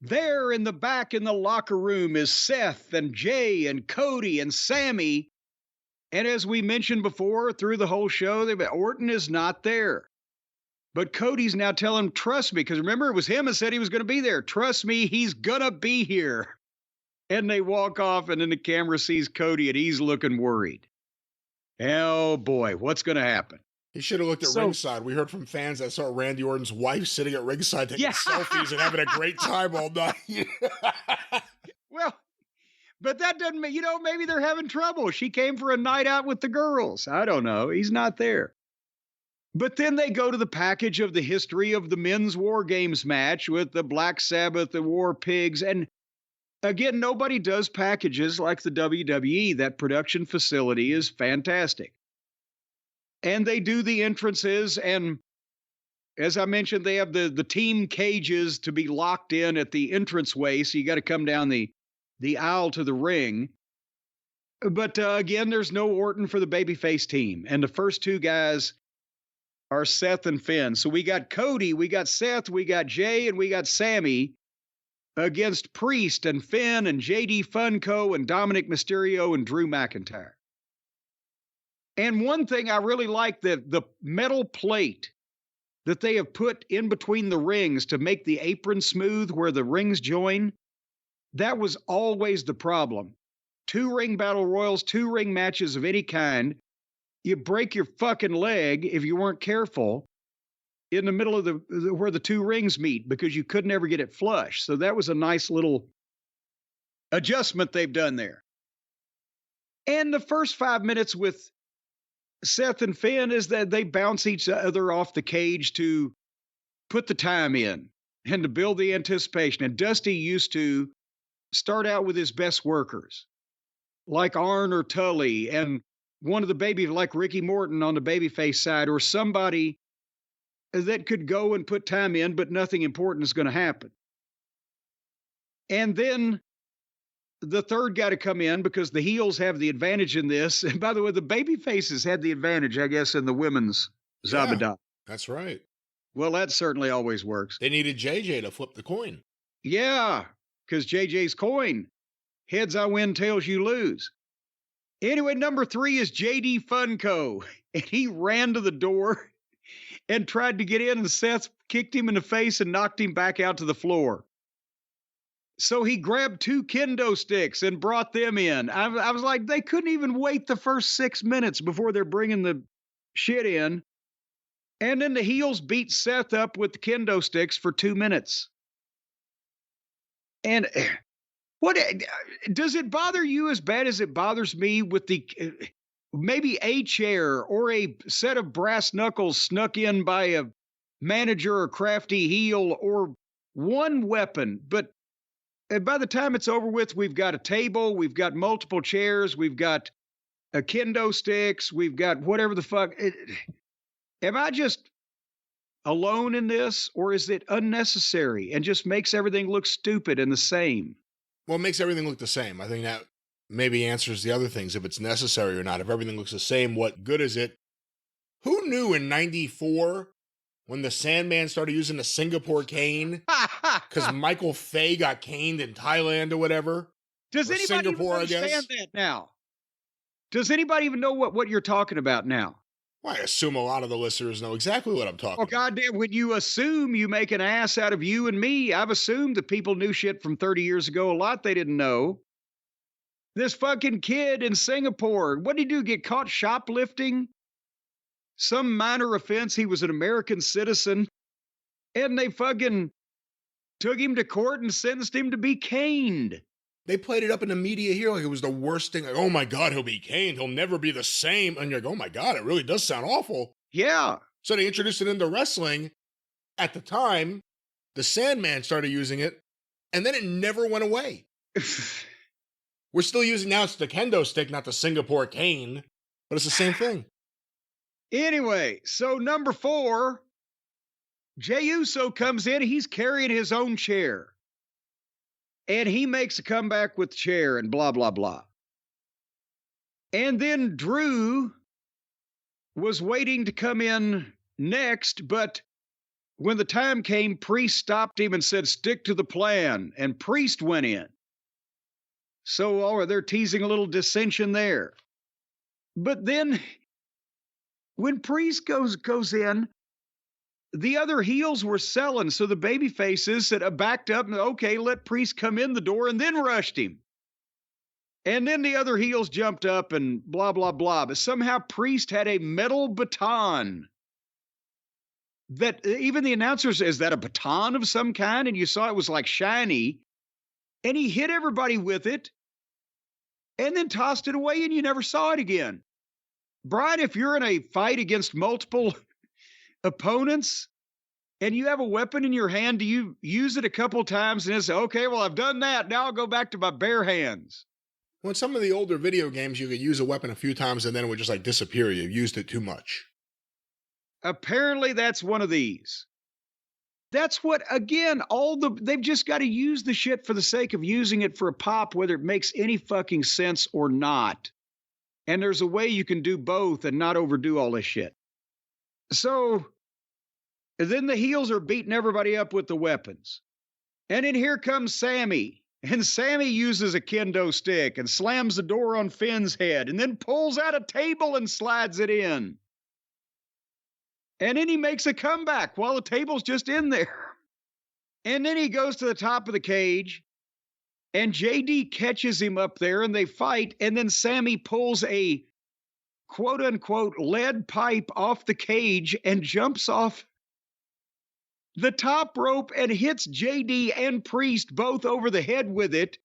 There in the back in the locker room is Seth and Jay and Cody and Sammy. And as we mentioned before, through the whole show, Orton is not there. But Cody's now telling him, trust me, because remember, it was him that said he was going to be there. Trust me, he's going to be here. And they walk off, and then the camera sees Cody, and he's looking worried. Oh, boy, what's going to happen? He should have looked at ringside. We heard from fans that saw Randy Orton's wife sitting at ringside taking selfies and having a great time all night. Well, but that doesn't mean, maybe they're having trouble. She came for a night out with the girls. I don't know. He's not there. But then they go to the package of the history of the men's War Games match with the Black Sabbath, the War Pigs. And again, nobody does packages like the WWE. That production facility is fantastic. And they do the entrances. And as I mentioned, they have the team cages to be locked in at the entranceway. So you got to come down the aisle to the ring. But again, there's no Orton for the babyface team. And the first two guys are Seth and Finn. So we got Cody, we got Seth, we got Jay, and we got Sammy against Priest and Finn and JD Funko and Dominic Mysterio and Drew McIntyre. And one thing I really like, the metal plate that they have put in between the rings to make the apron smooth where the rings join, that was always the problem. 2-ring battle royals, 2-ring matches of any kind, you break your fucking leg if you weren't careful in the middle of where the 2 rings meet because you could never get it flush. So that was a nice little adjustment they've done there. And the first 5 minutes with Seth and Finn is that they bounce each other off the cage to put the time in and to build the anticipation. And Dusty used to start out with his best workers like Arn or Tully and one of the baby like Ricky Morton on the babyface side or somebody that could go and put time in, but nothing important is going to happen. And then the third guy to come in because the heels have the advantage in this. And by the way, the babyfaces had the advantage, I guess, in the women's Zabadon. Yeah, that's right. Well, that certainly always works. They needed JJ to flip the coin. Yeah, because JJ's coin. Heads I win, tails you lose. Anyway, number 3 is JD Funko. And he ran to the door and tried to get in, and Seth kicked him in the face and knocked him back out to the floor. So he grabbed 2 kendo sticks and brought them in. I was like, they couldn't even wait the first 6 minutes before they're bringing the shit in. And then the heels beat Seth up with the kendo sticks for 2 minutes. And what does it bother you as bad as it bothers me with the maybe a chair or a set of brass knuckles snuck in by a manager or crafty heel or one weapon? But by the time it's over with, we've got a table, we've got multiple chairs, we've got a kendo sticks, we've got whatever the fuck. Am I just alone in this, or is it unnecessary and just makes everything look stupid and the same? Well, it makes everything look the same. I think that maybe answers the other things, if it's necessary or not. If everything looks the same, what good is it? Who knew in 94 when the Sandman started using the Singapore cane because Michael Fay got caned in Thailand or whatever? Does anybody even understand that now? Does anybody even know what you're talking about now? Well, I assume a lot of the listeners know exactly what I'm talking about. Goddamn, when you assume, you make an ass out of you and me. I've assumed that people knew shit from 30 years ago, a lot they didn't know. This fucking kid in Singapore, what did he do, get caught shoplifting? Some minor offense, he was an American citizen, and they fucking took him to court and sentenced him to be caned. They played it up in the media here like it was the worst thing. Like, oh my God, he'll be caned. He'll never be the same. And you're like, oh my God, it really does sound awful. Yeah. So they introduced it into wrestling. At the time, the Sandman started using it, and then it never went away. We're still using, now it's the kendo stick, not the Singapore cane, but it's the same thing. Anyway, so number 4, Jey Uso comes in. He's carrying his own chair. And he makes a comeback with the chair and blah, blah, blah. And then Drew was waiting to come in next, but When the time came, Priest stopped him and said, stick to the plan. And Priest went in. So they're teasing a little dissension there. But then when Priest goes in, the other heels were selling. So the baby faces said, backed up and, okay, let Priest come in the door, and then rushed him. And then the other heels jumped up and blah, blah, blah. But somehow Priest had a metal baton that even the announcer says, is that a baton of some kind? And you saw it was like shiny. And he hit everybody with it and then tossed it away, and you never saw it again. Brian, if you're in a fight against multiple opponents and you have a weapon in your hand, do you use it a couple times and then say, okay, well, I've done that. Now I'll go back to my bare hands? Well, in some of the older video games, you could use a weapon a few times and then it would just like disappear. You've used it too much. Apparently that's one of these. That's what, again, they've just got to use the shit for the sake of using it for a pop, whether it makes any fucking sense or not. And there's a way you can do both and not overdo all this shit. So then the heels are beating everybody up with the weapons. And then here comes Sammy. And Sammy uses a kendo stick and slams the door on Finn's head and then pulls out a table and slides it in. And then he makes a comeback while the table's just in there. And then he goes to the top of the cage, and JD catches him up there, and they fight, and then Sammy pulls a quote-unquote lead pipe off the cage and jumps off the top rope and hits JD and Priest both over the head with it,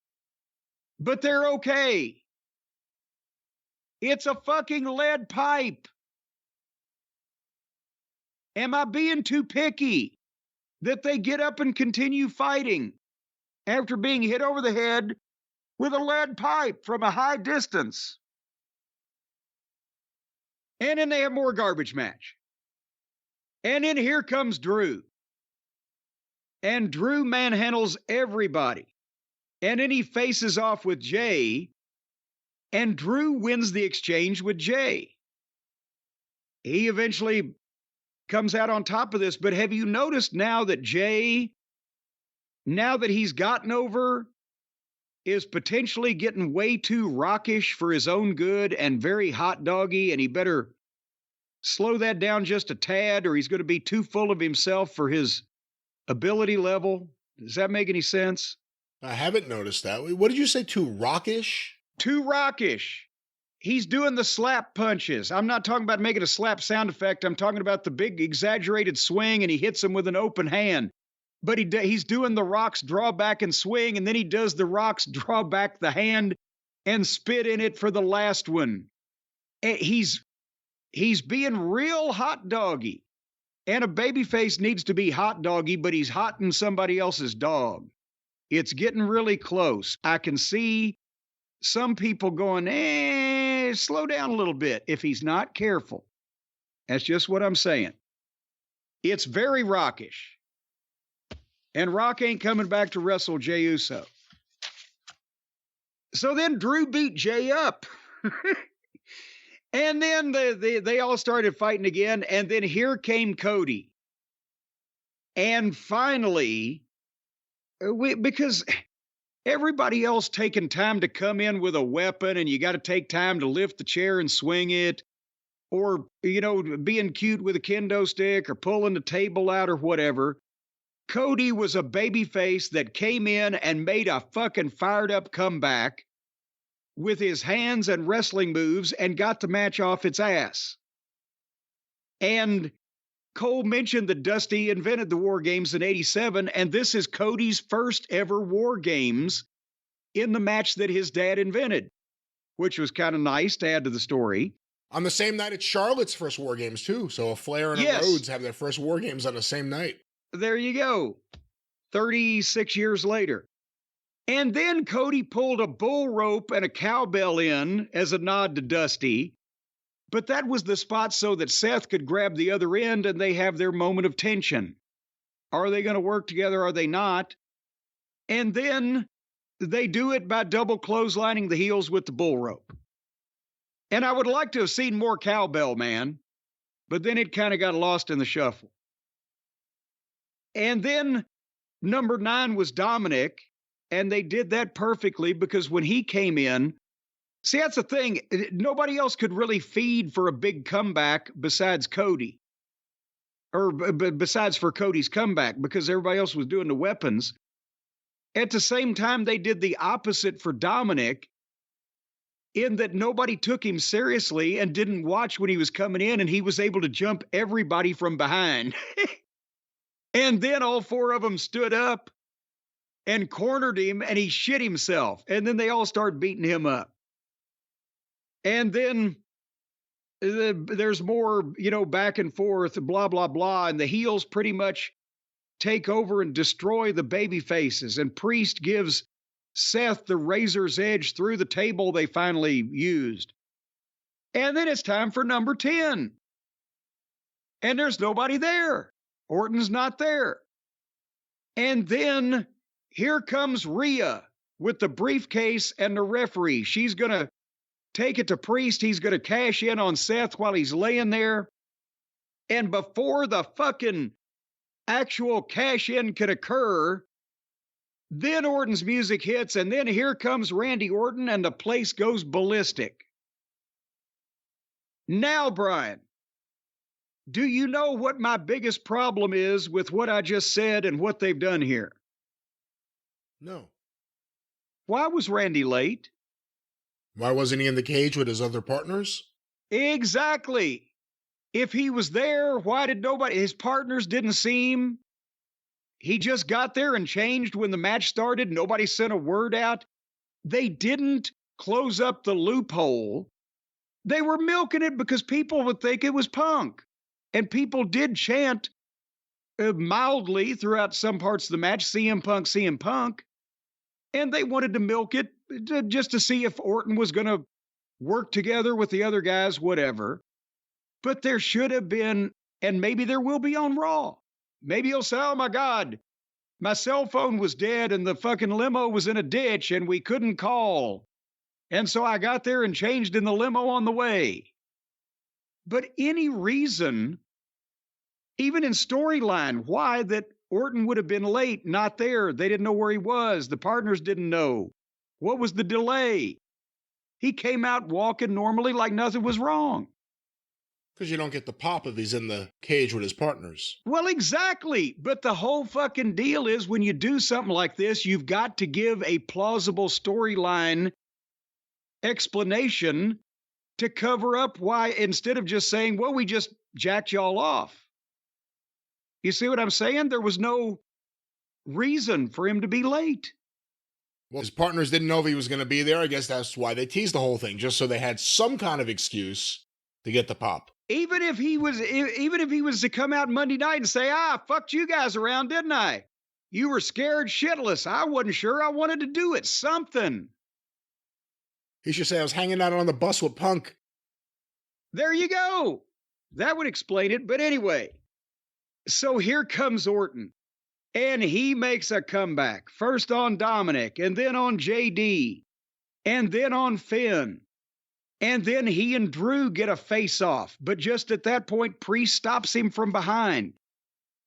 but they're okay. It's a fucking lead pipe. Am I being too picky that they get up and continue fighting after being hit over the head with a lead pipe from a high distance? And then they have more garbage match. And then here comes Drew. And Drew manhandles everybody. And then he faces off with Jay. And Drew wins the exchange with Jay. He eventually comes out on top of this, but have you noticed now that Jay, now that he's gotten over, is potentially getting way too rockish for his own good and very hot doggy, and he better slow that down just a tad or he's going to be too full of himself for his ability level? Does that make any sense? I haven't noticed that. What did you say, too rockish? Too rockish. He's doing the slap punches. I'm not talking about making a slap sound effect. I'm talking about the big exaggerated swing, and he hits him with an open hand. But he's doing the Rock's draw back and swing, and then he does the Rock's draw back the hand and spit in it for the last one. And he's being real hot doggy. And a babyface needs to be hot doggy, but he's hotting somebody else's dog. It's getting really close. I can see some people going, slow down a little bit if he's not careful. That's just what I'm saying. It's very rockish. And Rock ain't coming back to wrestle Jey Uso. So then Drew beat Jay up. And then they all started fighting again. And then here came Cody. And finally, because everybody else taking time to come in with a weapon, and you got to take time to lift the chair and swing it, or, being cute with a kendo stick or pulling the table out or whatever. Cody was a babyface that came in and made a fucking fired up comeback with his hands and wrestling moves and got the match off its ass. And Cole mentioned that Dusty invented the War Games in '87, and this is Cody's first ever War Games in the match that his dad invented, which was kind of nice to add to the story. On the same night, it's Charlotte's first War Games, too. So a Flair and a Rhodes have their first War Games on the same night. There you go. 36 years later. And then Cody pulled a bull rope and a cowbell in as a nod to Dusty. But that was the spot so that Seth could grab the other end and they have their moment of tension. Are they going to work together? Are they not? And then they do it by double clotheslining the heels with the bull rope. And I would like to have seen more cowbell, man. But then it kind of got lost in the shuffle. And then number 9 was Dominic, and they did that perfectly because when he came in, see, that's the thing. Nobody else could really feed for a big comeback besides Cody, or besides for Cody's comeback, because everybody else was doing the weapons. At the same time, they did the opposite for Dominic, in that nobody took him seriously and didn't watch when he was coming in, and he was able to jump everybody from behind. And then all 4 of them stood up and cornered him, and he shit himself. And then they all started beating him up. And then there's more, back and forth, blah, blah, blah. And the heels pretty much take over and destroy the baby faces. And Priest gives Seth the razor's edge through the table they finally used. And then it's time for number 10. And there's nobody there. Orton's not there. And then here comes Rhea with the briefcase and the referee. She's going to take it to Priest. He's going to cash in on Seth while he's laying there. And before the fucking actual cash in can occur, then Orton's music hits, and then here comes Randy Orton, and the place goes ballistic. Now, Brian, do you know what my biggest problem is with what I just said and what they've done here? No. Why was Randy late? Why wasn't he in the cage with his other partners? Exactly. If he was there, why did his partners didn't see him? He just got there and changed when the match started. Nobody sent a word out. They didn't close up the loophole. They were milking it because people would think it was Punk. And people did chant mildly throughout some parts of the match, CM Punk, CM Punk. And they wanted to milk it just to see if Orton was going to work together with the other guys, whatever. But there should have been, and maybe there will be on Raw. Maybe he'll say, oh my God, my cell phone was dead and the fucking limo was in a ditch and we couldn't call. And so I got there and changed in the limo on the way. But any reason, even in storyline, why that Orton would have been late, not there. They didn't know where he was. The partners didn't know. What was the delay? He came out walking normally like nothing was wrong. Because you don't get the pop if he's in the cage with his partners. Well, exactly. But the whole fucking deal is when you do something like this, you've got to give a plausible storyline explanation to cover up why, instead of just saying, well, we just jacked y'all off. You see what I'm saying? There was no reason for him to be late. Well, his partners didn't know if he was going to be there. I guess that's why they teased the whole thing, just so they had some kind of excuse to get the pop. Even if he was to come out Monday night and say, fucked you guys around, didn't I? You were scared shitless. I wasn't sure I wanted to do it. Something. He should say, I was hanging out on the bus with Punk. There you go. That would explain it. But anyway, so here comes Orton. And he makes a comeback. First on Dominic, and then on JD, and then on Finn. And then he and Drew get a face-off. But just at that point, Priest stops him from behind.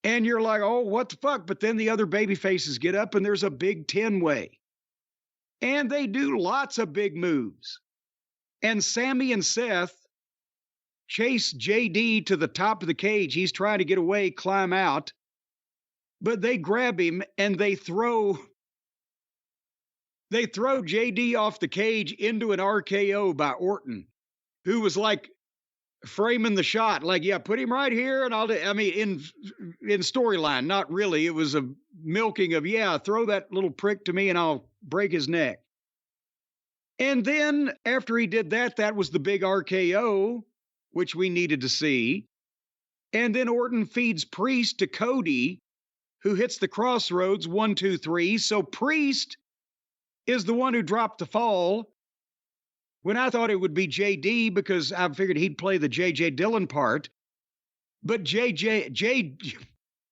And you're like, oh, what the fuck? But then the other baby faces get up, and there's a big 10-way. And they do lots of big moves. And Sammy and Seth chase JD to the top of the cage. He's trying to get away, climb out. But they grab him and they throw JD off the cage into an RKO by Orton, who was like framing the shot, like, yeah, put him right here and in storyline, not really. It was a milking of, yeah, throw that little prick to me and I'll break his neck. And then after he did that, that was the big RKO, which we needed to see. And then Orton feeds Priest to Cody, who hits the crossroads, 1, 2, 3. So Priest is the one who dropped the fall, when I thought it would be JD because I figured he'd play the J.J. Dillon part. But JJ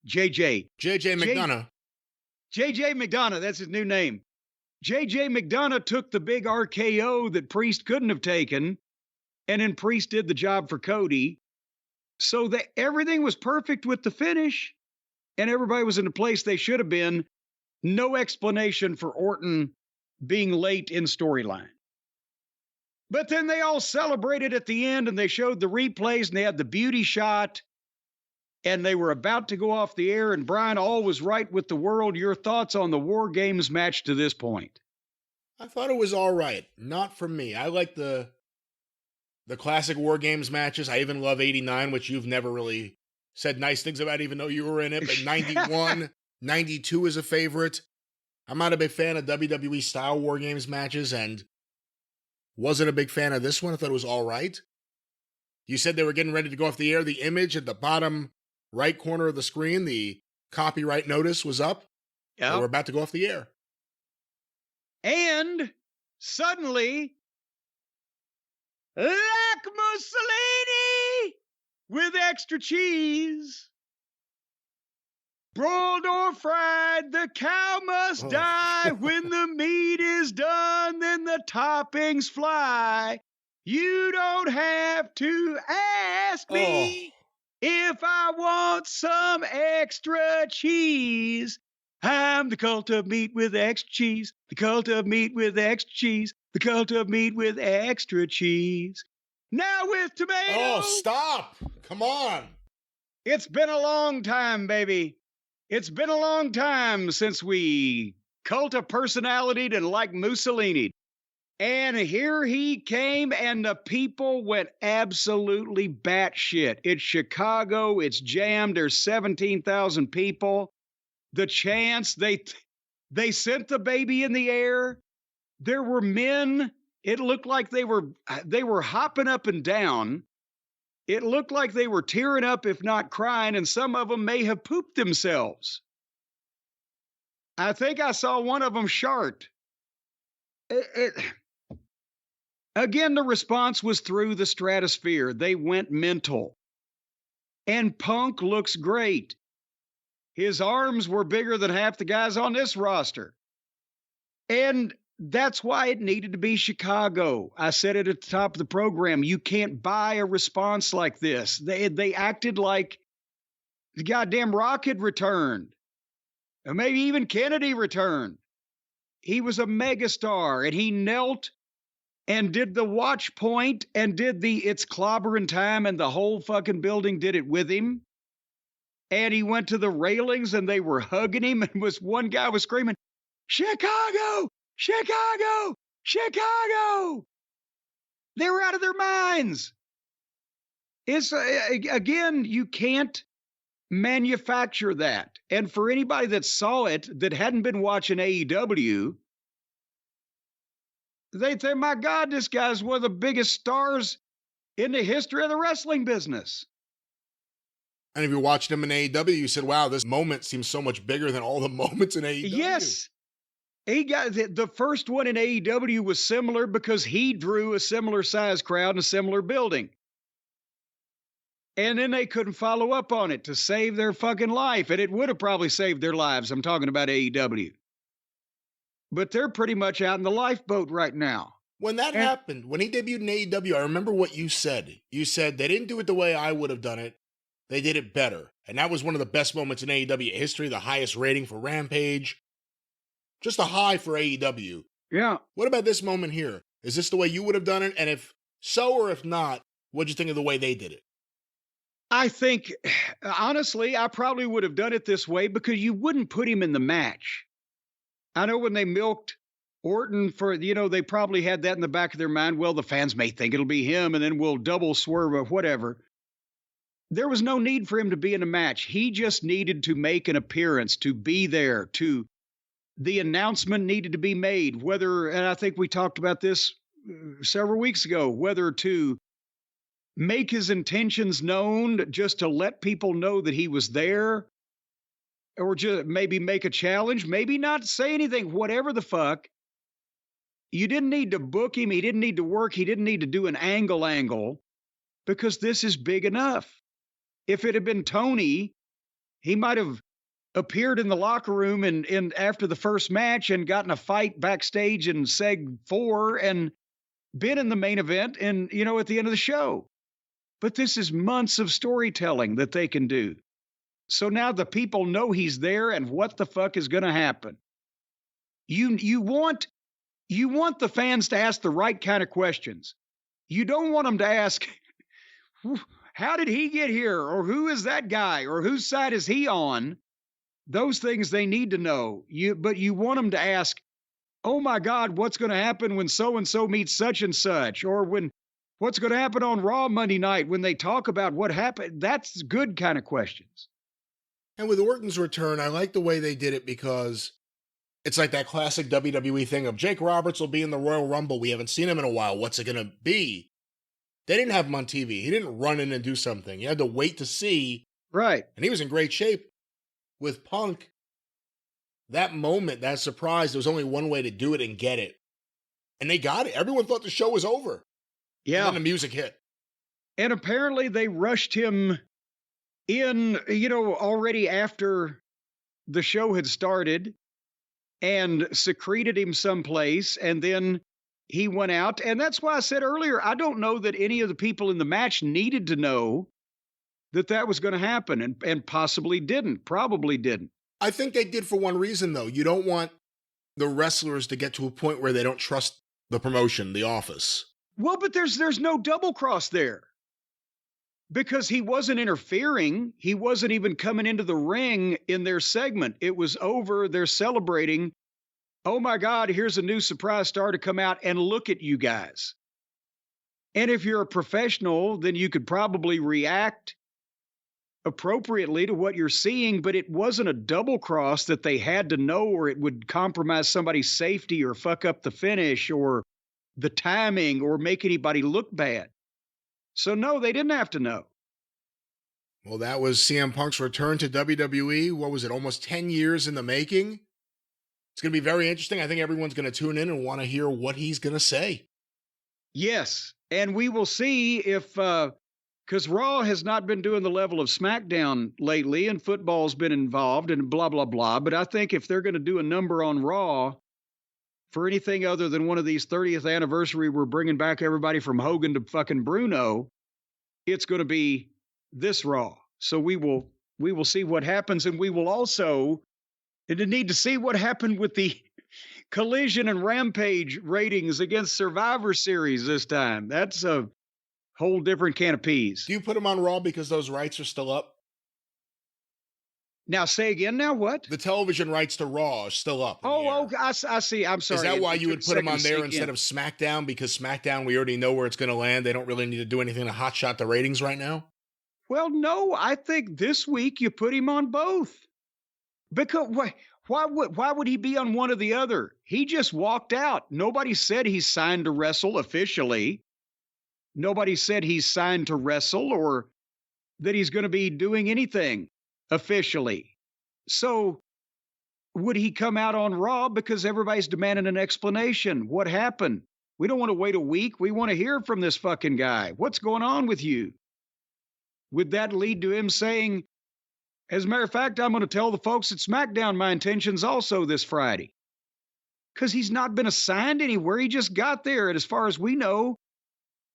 McDonough. JJ McDonough, that's his new name. JJ McDonough took the big RKO that Priest couldn't have taken, and then Priest did the job for Cody. So that everything was perfect with the finish. and everybody was in the place they should have been. No explanation for Orton being late in storyline. But then they all celebrated at the end, and they showed the replays, and they had the beauty shot, and they were about to go off the air, and Brian, all was right with the world. Your thoughts on the War Games match to this point? I thought it was all right. Not for me. I like the classic War Games matches. I even love 89, which you've never really said nice things about, even though you were in it. But 91, 92 is a favorite. I'm not a big fan of WWE style War Games matches, and wasn't a big fan of this one. I thought it was all right. You said they were getting ready to go off the air. The image at the bottom right corner of the screen, the copyright notice was up. Yeah. They were about to go off the air. And suddenly, like Mussolini with extra cheese, broiled or fried, the cow must die. When the meat is done, then the toppings fly. You don't have to ask me if I want some extra cheese. I'm the cult of meat with extra cheese. The cult of meat with extra cheese. The cult of meat with extra cheese. Now with tomatoes. Oh, stop. Come on. It's been a long time, baby. It's been a long time since we cult a personality and like Mussolini. And here he came, and the people went absolutely batshit. It's Chicago. It's jammed. There's 17,000 people. The chants, they sent the baby in the air. There were men. It looked like they were hopping up and down. It looked like they were tearing up, if not crying, and some of them may have pooped themselves. I think I saw one of them shart. Again, the response was through the stratosphere. They went mental. And Punk looks great. His arms were bigger than half the guys on this roster. And that's why it needed to be Chicago. I said it at the top of the program. You can't buy a response like this. They acted like the goddamn Rock had returned. Or maybe even Kennedy returned. He was a megastar, and he knelt and did the watch point and did the it's clobbering time, and the whole fucking building did it with him. And he went to the railings, and they were hugging him, and one guy was screaming, Chicago! Chicago! Chicago! They were out of their minds. It's again, you can't manufacture that. And for anybody that saw it that hadn't been watching AEW, they think, my God, this guy's one of the biggest stars in the history of the wrestling business. And if you watched him in AEW, you said, wow, this moment seems so much bigger than all the moments in AEW. Yes. He got the first one in AEW was similar because he drew a similar size crowd in a similar building. And then they couldn't follow up on it to save their fucking life. And it would have probably saved their lives. I'm talking about AEW. But they're pretty much out in the lifeboat right now. When that happened, when he debuted in AEW, I remember what you said. You said they didn't do it the way I would have done it. They did it better. And that was one of the best moments in AEW history, the highest rating for Rampage. Just a high for AEW. Yeah. What about this moment here? Is this the way you would have done it? And if so or if not, what'd you think of the way they did it? I think, honestly, I probably would have done it this way because you wouldn't put him in the match. I know when they milked Orton for, they probably had that in the back of their mind. Well, the fans may think it'll be him, and then we'll double swerve or whatever. There was no need for him to be in a match. He just needed to make an appearance, to be there, the announcement needed to be made, whether, and I think we talked about this several weeks ago, whether to make his intentions known, just to let people know that he was there, or just maybe make a challenge, maybe not say anything, whatever the fuck. You didn't need to book him. He didn't need to work. He didn't need to do an angle because this is big enough. If it had been Tony, he might have appeared in the locker room and after the first match and gotten a fight backstage in Seg 4 and been in the main event and, at the end of the show. But this is months of storytelling that they can do. So now the people know he's there and what the fuck is going to happen. You want the fans to ask the right kind of questions. You don't want them to ask, how did he get here? Or who is that guy? Or whose side is he on? Those things they need to know. But you want them to ask, oh my God, what's going to happen when so-and-so meets such and such? Or what's going to happen on Raw Monday night when they talk about what happened? That's good kind of questions. And with Orton's return, I like the way they did it because it's like that classic WWE thing of Jake Roberts will be in the Royal Rumble. We haven't seen him in a while. What's it going to be? They didn't have him on TV. He didn't run in and do something. You had to wait to see. Right. And he was in great shape. With Punk, that moment, that surprise, there was only one way to do it and get it. And they got it. Everyone thought the show was over. Yeah. And then the music hit. And apparently they rushed him in, already after the show had started and secreted him someplace. And then he went out. And that's why I said earlier, I don't know that any of the people in the match needed to know that was going to happen and possibly didn't, probably didn't. I think they did for one reason, though. You don't want the wrestlers to get to a point where they don't trust the promotion, the office. Well, but there's no double cross there. Because he wasn't interfering. He wasn't even coming into the ring in their segment. It was over. They're celebrating. Oh my God, here's a new surprise star to come out and look at you guys. And if you're a professional, then you could probably react appropriately to what you're seeing, but it wasn't a double cross that they had to know or it would compromise somebody's safety or fuck up the finish or the timing or make anybody look bad. So no, they didn't have to know. Well, that was CM Punk's return to WWE. What was it, almost 10 years in the making? It's going to be very interesting. I think everyone's going to tune in and want to hear what he's going to say. Yes, and we will see if, because Raw has not been doing the level of SmackDown lately, and football's been involved and blah, blah, blah. But I think if they're going to do a number on Raw for anything other than one of these 30th anniversary, we're bringing back everybody from Hogan to fucking Bruno, it's going to be this Raw. So we will see what happens, and we will also need to see what happened with the Collision and Rampage ratings against Survivor Series this time. That's a whole different can of peas. Do you put them on Raw because those rights are still up? Now, say again, now what? The television rights to Raw are still up. Oh, I see. I'm sorry. Is that why you would put them on there instead of SmackDown? Because SmackDown, we already know where it's going to land. They don't really need to do anything to hotshot the ratings right now? Well, no, I think this week you put him on both. Because why would he be on one or the other? He just walked out. Nobody said he's signed to wrestle officially. Nobody said he's signed to wrestle or that he's going to be doing anything officially. So would he come out on Raw because everybody's demanding an explanation? What happened? We don't want to wait a week. We want to hear from this fucking guy. What's going on with you? Would that lead to him saying, as a matter of fact, I'm going to tell the folks at SmackDown my intentions also this Friday? Because he's not been assigned anywhere. He just got there. And as far as we know,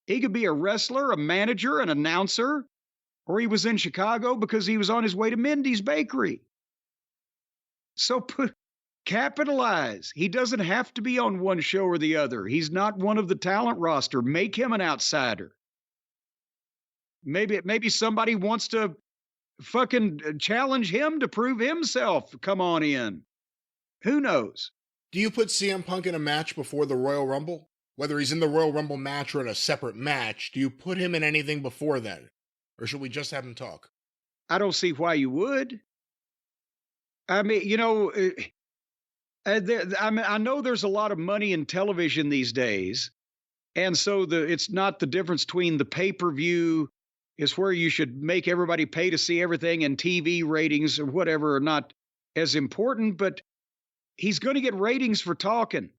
he could be a wrestler, a manager, an announcer, or he was in Chicago because he was on his way to Mindy's Bakery. So capitalize. He doesn't have to be on one show or the other. He's not one of the talent roster. Make him an outsider. Maybe somebody wants to fucking challenge him to prove himself. Come on in. Who knows? Do you put CM Punk in a match before the Royal Rumble? Whether he's in the Royal Rumble match or in a separate match, do you put him in anything before then? Or should we just have him talk? I don't see why you would. I mean, I know there's a lot of money in television these days. And so it's not the difference between the pay-per-view is where you should make everybody pay to see everything, and TV ratings or whatever are not as important, but he's going to get ratings for talking.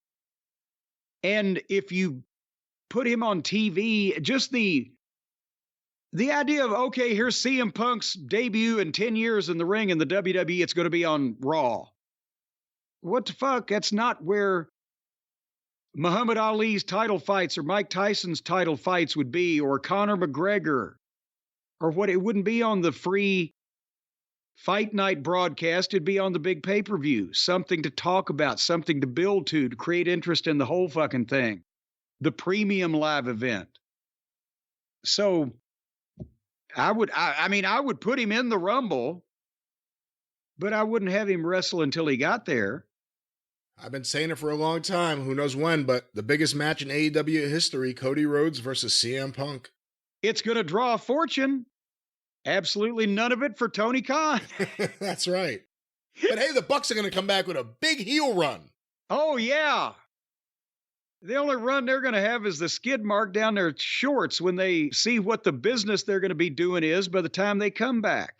And if you put him on TV, just the idea of, okay, here's CM Punk's debut in 10 years in the ring in the WWE, it's going to be on Raw. What the fuck? That's not where Muhammad Ali's title fights or Mike Tyson's title fights would be, or Conor McGregor, or what. It wouldn't be on the free Fight night broadcast would be on the big pay-per-view. Something to talk about, something to build to create interest in the whole fucking thing. The premium live event. So I would put him in the Rumble, but I wouldn't have him wrestle until he got there. I've been saying it for a long time. Who knows when, but the biggest match in AEW history, Cody Rhodes versus CM Punk. It's going to draw a fortune. Absolutely none of it for Tony Khan. That's right. But hey, the Bucks are going to come back with a big heel run. Oh, yeah. The only run they're going to have is the skid mark down their shorts when they see what the business they're going to be doing is by the time they come back.